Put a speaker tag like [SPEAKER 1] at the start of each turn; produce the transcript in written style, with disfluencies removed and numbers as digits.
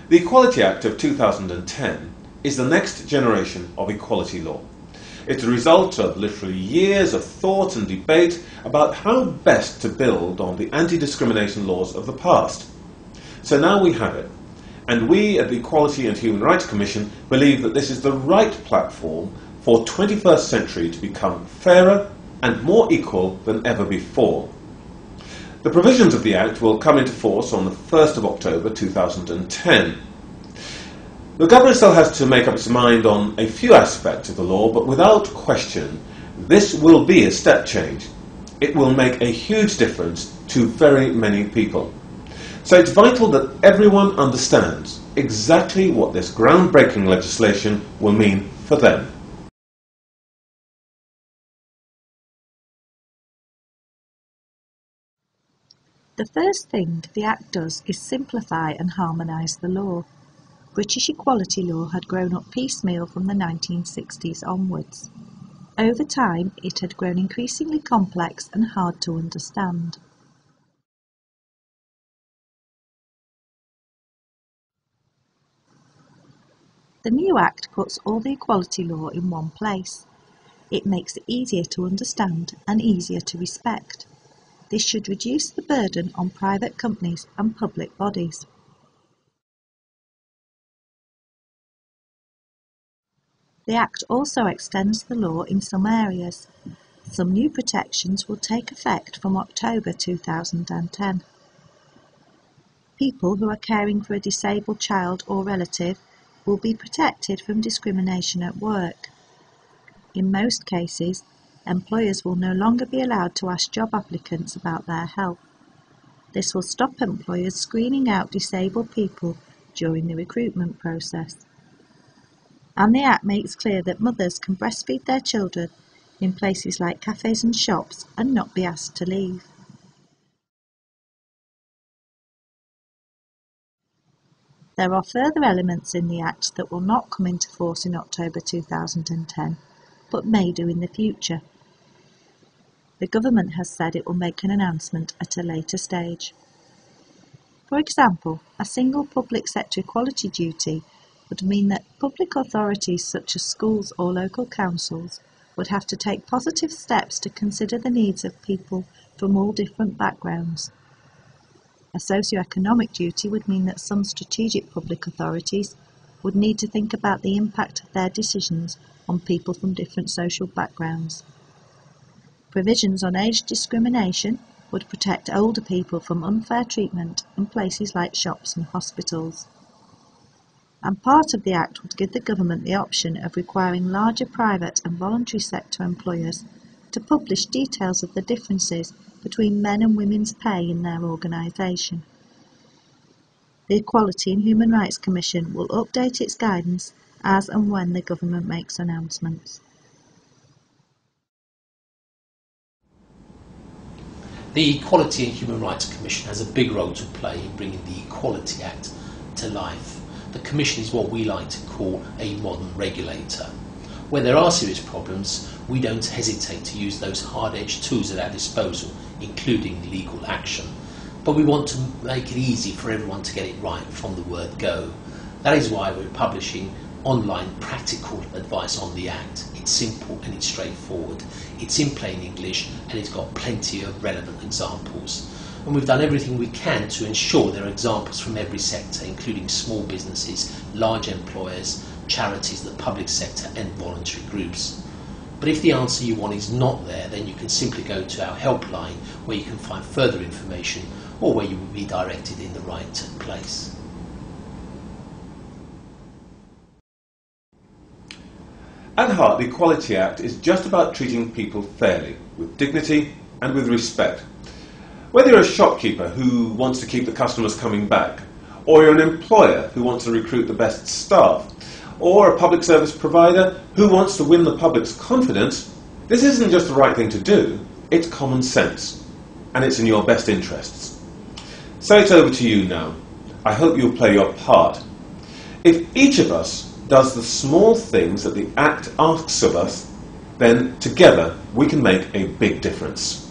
[SPEAKER 1] The Equality Act of 2010 is the next generation of equality law. It's a result of literally years of thought and debate about how best to build on the anti-discrimination laws of the past. So now we have it, and we at the Equality and Human Rights Commission believe that this is the right platform for 21st century to become fairer and more equal than ever before. The provisions of the Act will come into force on the 1st of October 2010. The government still has to make up its mind on a few aspects of the law, but without question, this will be a step change. It will make a huge difference to very many people. So it's vital that everyone understands exactly what this groundbreaking legislation will mean for them.
[SPEAKER 2] The first thing the Act does is simplify and harmonise the law. British equality law had grown up piecemeal from the 1960s onwards. Over time, it had grown increasingly complex and hard to understand. The new Act puts all the equality law in one place. It makes it easier to understand and easier to respect. This should reduce the burden on private companies and public bodies. The Act also extends the law in some areas. Some new protections will take effect from October 2010. People who are caring for a disabled child or relative will be protected from discrimination at work. In most cases, employers will no longer be allowed to ask job applicants about their health. This will stop employers screening out disabled people during the recruitment process. And the Act makes clear that mothers can breastfeed their children in places like cafes and shops and not be asked to leave. There are further elements in the Act that will not come into force in October 2010, but may do in the future. The government has said it will make an announcement at a later stage. For example, a single public sector equality duty would mean that public authorities such as schools or local councils would have to take positive steps to consider the needs of people from all different backgrounds. A socio-economic duty would mean that some strategic public authorities would need to think about the impact of their decisions on people from different social backgrounds. Provisions on age discrimination would protect older people from unfair treatment in places like shops and hospitals. And part of the Act would give the government the option of requiring larger private and voluntary sector employers to publish details of the differences between men and women's pay in their organisation. The Equality and Human Rights Commission will update its guidance as and when the government makes announcements.
[SPEAKER 3] The Equality and Human Rights Commission has a big role to play in bringing the Equality Act to life. The Commission is what we like to call a modern regulator. Where there are serious problems, we don't hesitate to use those hard-edged tools at our disposal, including legal action. But we want to make it easy for everyone to get it right from the word go. That is why we're publishing online practical advice on the Act. It's simple and it's straightforward. It's in plain English and it's got plenty of relevant examples. And we've done everything we can to ensure there are examples from every sector, including small businesses, large employers, charities, the public sector and voluntary groups. But if the answer you want is not there, then you can simply go to our helpline where you can find further information or where you will be directed in the right place.
[SPEAKER 1] At heart, the Equality Act is just about treating people fairly, with dignity and with respect. Whether you're a shopkeeper who wants to keep the customers coming back, or you're an employer who wants to recruit the best staff, or a public service provider who wants to win the public's confidence, this isn't just the right thing to do, it's common sense, and it's in your best interests. So it's over to you now. I hope you'll play your part. If each of us does the small things that the Act asks of us, then together we can make a big difference.